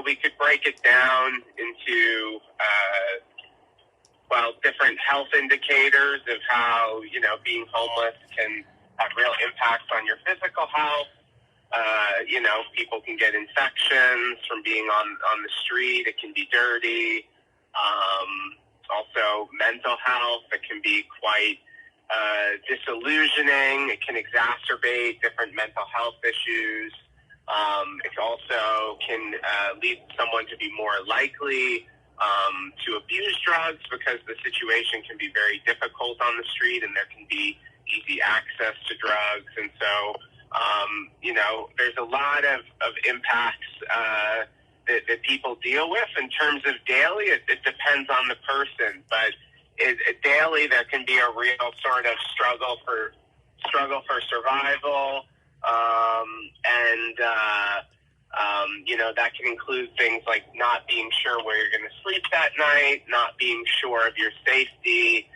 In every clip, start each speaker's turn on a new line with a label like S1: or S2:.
S1: we could break it down into, different health indicators of how, being homeless can have real impacts on your physical health. People can get infections from being on the street. It can be dirty. Also, mental health, it can be quite disillusioning. It can exacerbate different mental health issues. It also can lead someone to be more likely to abuse drugs because the situation can be very difficult on the street and there can be easy access to drugs. And so, there's a lot of impacts that people deal with. In terms of daily, it depends on the person, but daily there can be a real sort of struggle for survival, that can include things like not being sure where you're going to sleep that night, not being sure of your safety,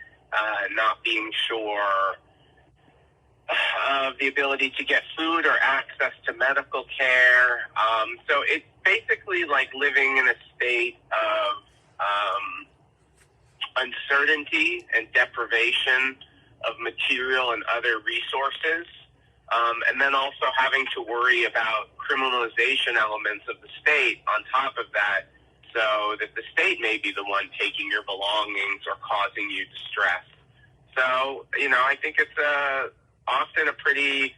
S1: not being sure of the ability to get food or access to medical care. So it's basically like living in a state of uncertainty and deprivation of material and other resources. And then also having to worry about criminalization elements of the state on top of that, so that the state may be the one taking your belongings or causing you distress. So, I think it's often a pretty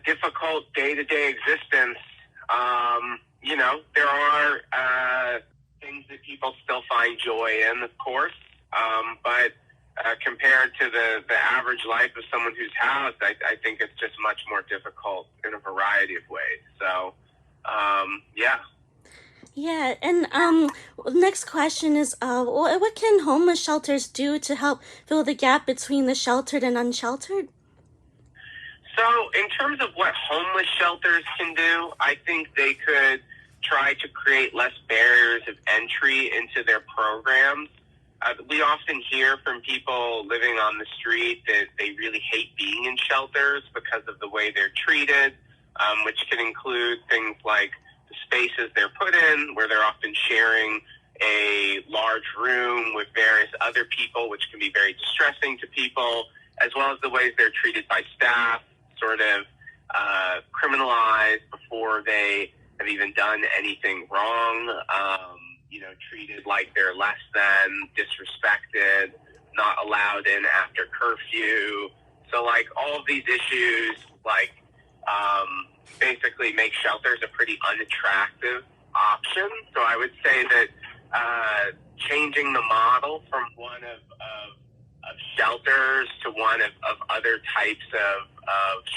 S1: difficult day-to-day existence. There are things that people still find joy in, of course, but compared to the average life of someone who's housed, I think it's just much more difficult in a variety of ways. So, yeah.
S2: Yeah, and next question is, what can homeless shelters do to help fill the gap between the sheltered and unsheltered?
S1: So, in terms of what homeless shelters can do, I think they could try to create less barriers of entry into their programs. We often hear from people living on the street that they really hate being in shelters because of the way they're treated, which can include things like the spaces they're put in, where they're often sharing a large room with various other people, which can be very distressing to people, as well as the ways they're treated by staff, sort of criminalized before they have even done anything wrong, treated like they're less than, disrespected, not allowed in after curfew. So, all of these issues, basically make shelters a pretty unattractive option. So I would say that changing the model from one of shelters to one of other types of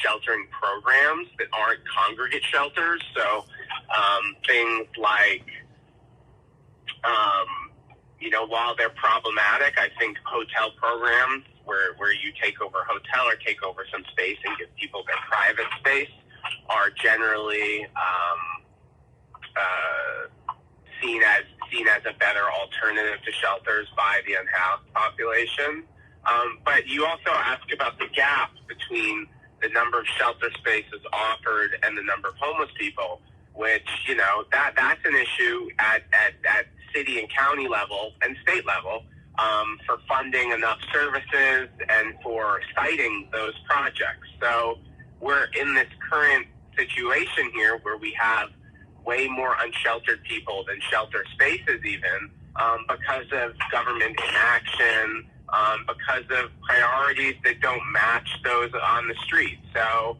S1: sheltering programs that aren't congregate shelters. So things like, while they're problematic, I think hotel programs where you take over a hotel or take over some space and give people their private space are generally seen as a better alternative to shelters by the unhoused population. But you also ask about the gap between the number of shelter spaces offered and the number of homeless people, which, that's an issue at city and county level and state level for funding enough services and for citing those projects. So we're in this current situation here where we have way more unsheltered people than shelter spaces even, because of government inaction, because of priorities that don't match those on the street. So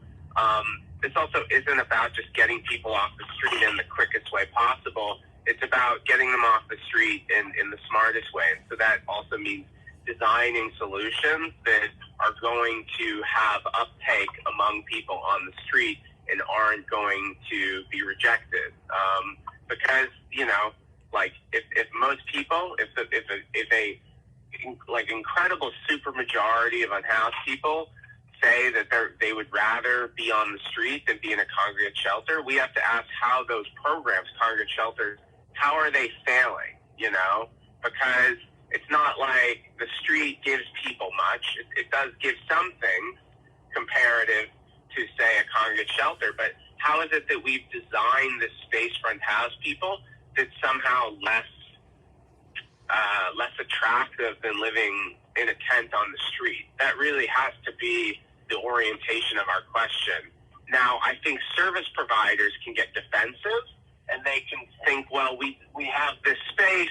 S1: this also isn't about just getting people off the street in the quickest way possible. It's about getting them off the street in the smartest way. And so that also means designing solutions that are going to have uptake among people on the street and aren't going to be rejected. Because, if most people, if a incredible supermajority of unhoused people say that they would rather be on the street than be in a congregate shelter, we have to ask how those programs, congregate shelters, how are they failing, Because it's not like the street gives people much. It does give some things comparative to, say, a congregate shelter, but how is it that we've designed this space for unhoused people that's somehow less attractive than living in a tent on the street? That really has to be the orientation of our question. Now, I think service providers can get defensive, and they can think, well, we have this space,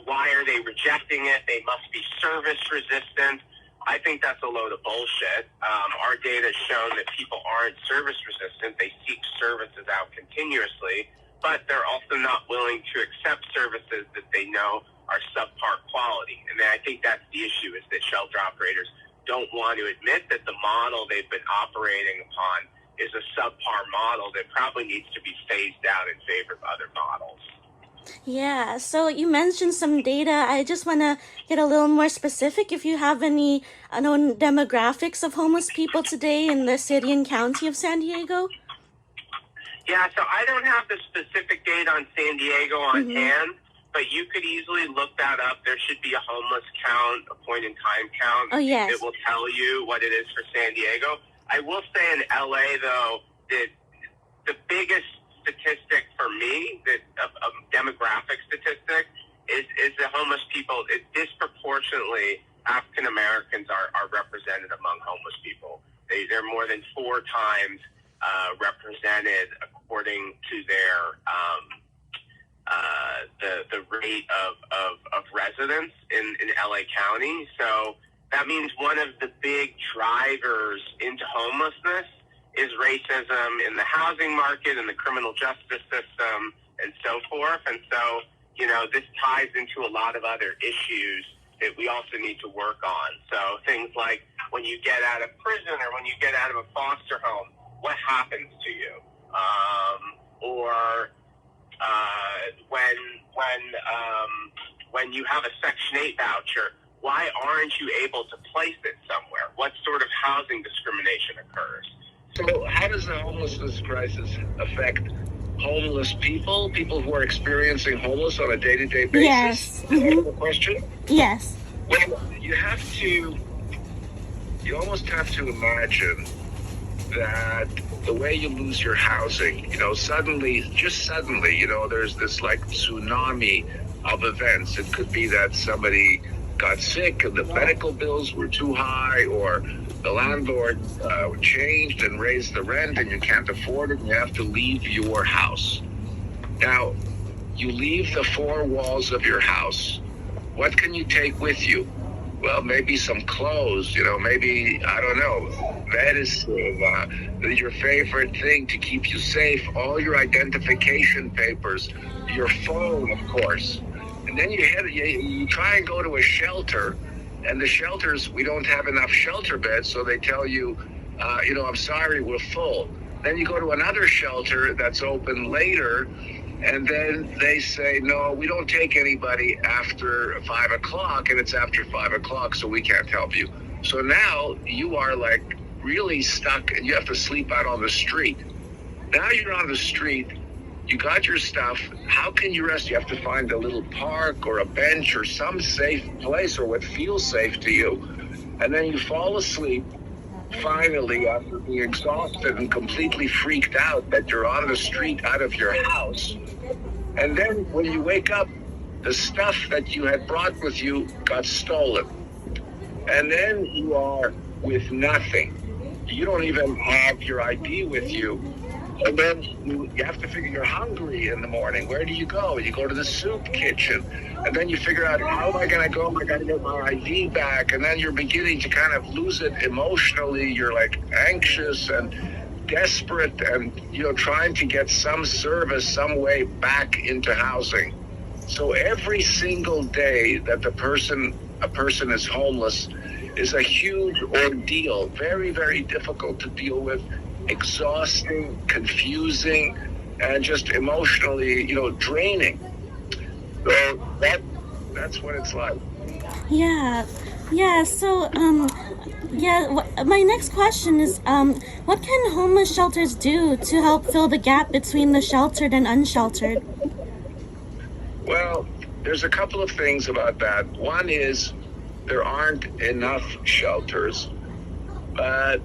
S1: why are they rejecting it? They must be service resistant. I think that's a load of bullshit. Our data has shown that people aren't service resistant. They seek services out continuously, but they're also not willing to accept services that they know are subpar quality. And I think that's the issue, is that shelter operators don't want to admit that the model they've been operating upon is a subpar model that probably needs to be phased out in favor of other models.
S2: Yeah, so you mentioned some data. I just want to get a little more specific. If you have any unknown demographics of homeless people today in the city and county of San Diego?
S1: Yeah, so I don't have the specific data on San Diego on hand, but you could easily look that up. There should be a homeless count, a point-in-time count.
S2: Oh, yes.
S1: That will tell you what it is for San Diego. I will say in LA, though, that the biggest statistic for me, a demographic statistic, is the homeless people. Disproportionately, African Americans are represented among homeless people. They're more than 4 times represented according to their the rate of residents in LA County. So that means one of the big drivers into homelessness is racism in the housing market and the criminal justice system and so forth. And so, this ties into a lot of other issues that we also need to work on. So things like when you get out of prison or when you get out of a foster home, what happens to you? When you have a Section 8 voucher, why aren't you able to place it somewhere? What sort of housing discrimination occurs?
S3: So how does the homelessness crisis affect homeless people who are experiencing homeless on a day-to-day basis?
S2: Yes.
S3: Is that the question?
S2: Yes.
S3: Well, you almost have to imagine that the way you lose your housing, suddenly, there's this like tsunami of events. It could be that somebody got sick and the medical bills were too high, or the landlord changed and raised the rent and you can't afford it and you have to leave your house. Now, you leave the 4 walls of your house. What can you take with you? Well, maybe some clothes, maybe, I don't know, medicine, your favorite thing to keep you safe, all your identification papers, your phone, of course. And then you try and go to a shelter, and the shelters, we don't have enough shelter beds, so they tell you, I'm sorry, we're full. Then you go to another shelter that's open later, and then they say, no, we don't take anybody after 5 o'clock, and it's after 5 o'clock, so we can't help you. So now you are like really stuck, and you have to sleep out on the street. Now you're on the street, you got your stuff. How can you rest? You have to find a little park or a bench or some safe place or what feels safe to you. And then you fall asleep, finally, after being exhausted and completely freaked out that you're on the street out of your house. And then when you wake up, the stuff that you had brought with you got stolen. And then you are with nothing. You don't even have your ID with you. And then you have to figure, you're hungry in the morning. Where do you go? You go to the soup kitchen. And then you figure out, how am I going to go? I got to get my ID back. And then you're beginning to kind of lose it emotionally. You're like anxious and desperate and, trying to get some service, some way back into housing. So every single day that a person is homeless is a huge ordeal, very, very difficult to deal with, exhausting, confusing, and just emotionally, draining. So that's what it's like.
S2: Yeah. So, my next question is, what can homeless shelters do to help fill the gap between the sheltered and unsheltered?
S3: Well, there's a couple of things about that. One is there aren't enough shelters, but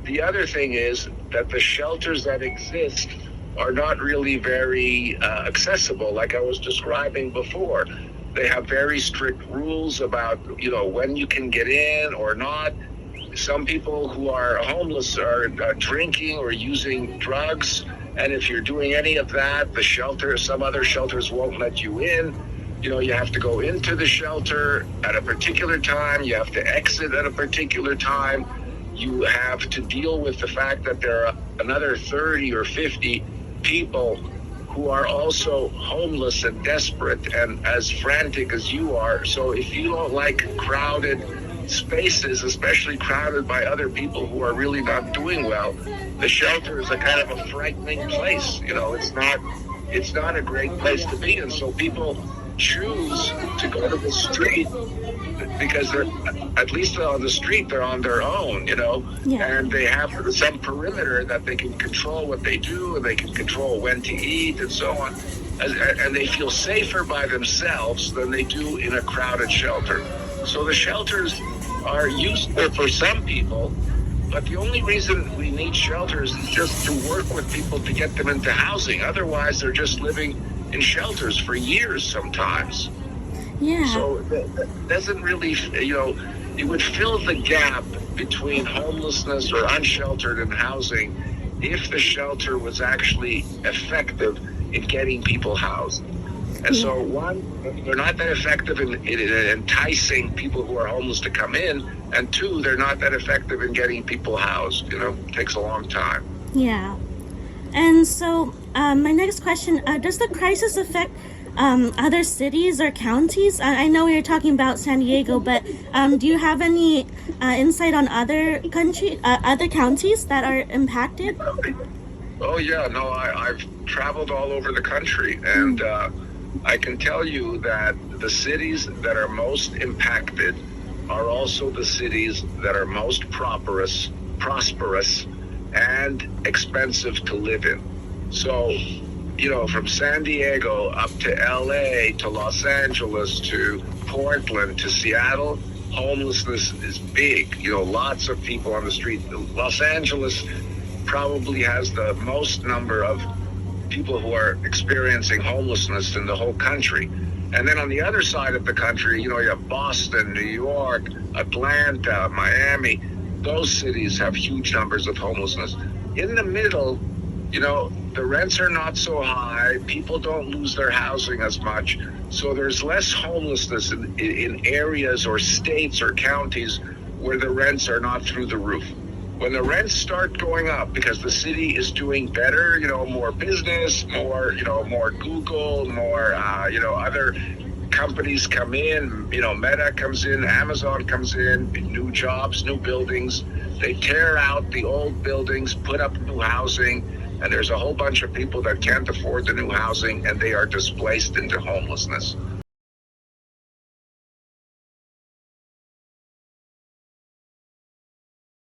S3: the other thing is that the shelters that exist are not really very accessible, like I was describing before. They have very strict rules about, when you can get in or not. Some people who are homeless are drinking or using drugs. And if you're doing any of that, some other shelters won't let you in. You have to go into the shelter at a particular time. You have to exit at a particular time. You have to deal with the fact that there are another 30 or 50 people who are also homeless and desperate and as frantic as you are. So if you don't like crowded spaces, especially crowded by other people who are really not doing well, the shelter is a kind of a frightening place. It's not a great place to be in. So people choose to go to the street because they're, at least on the street, they're on their own, and they have some perimeter that they can control what they do, and they can control when to eat and so on. And they feel safer by themselves than they do in a crowded shelter. So the shelters are useful for some people, but the only reason we need shelters is just to work with people to get them into housing. Otherwise, they're just living in shelters for years sometimes.
S2: Yeah.
S3: So that doesn't really, it would fill the gap between homelessness or unsheltered and housing if the shelter was actually effective in getting people housed. And so, one, they're not that effective in enticing people who are homeless to come in, and two, they're not that effective in getting people housed. It takes a long time.
S2: Yeah. And so, my next question, does the crisis affect other cities or counties? I know we were talking about San Diego, but do you have any insight on other counties that are impacted?
S3: Oh, yeah. No, I've traveled all over the country, and I can tell you that the cities that are most impacted are also the cities that are most prosperous and expensive to live in. So, from San Diego up to LA to Los Angeles to Portland to Seattle, homelessness is big. Lots of people on the street. Los Angeles probably has the most number of people who are experiencing homelessness in the whole country. And then on the other side of the country, you have Boston, New York, Atlanta, Miami. Those cities have huge numbers of homelessness. In the middle, the rents are not so high. People don't lose their housing as much. So there's less homelessness in areas or states or counties where the rents are not through the roof. When the rents start going up because the city is doing better, more business, more Google, more, other companies come in, Meta comes in, Amazon comes in, new jobs, new buildings. They tear out the old buildings, put up new housing, and there's a whole bunch of people that can't afford the new housing, and they are displaced into homelessness.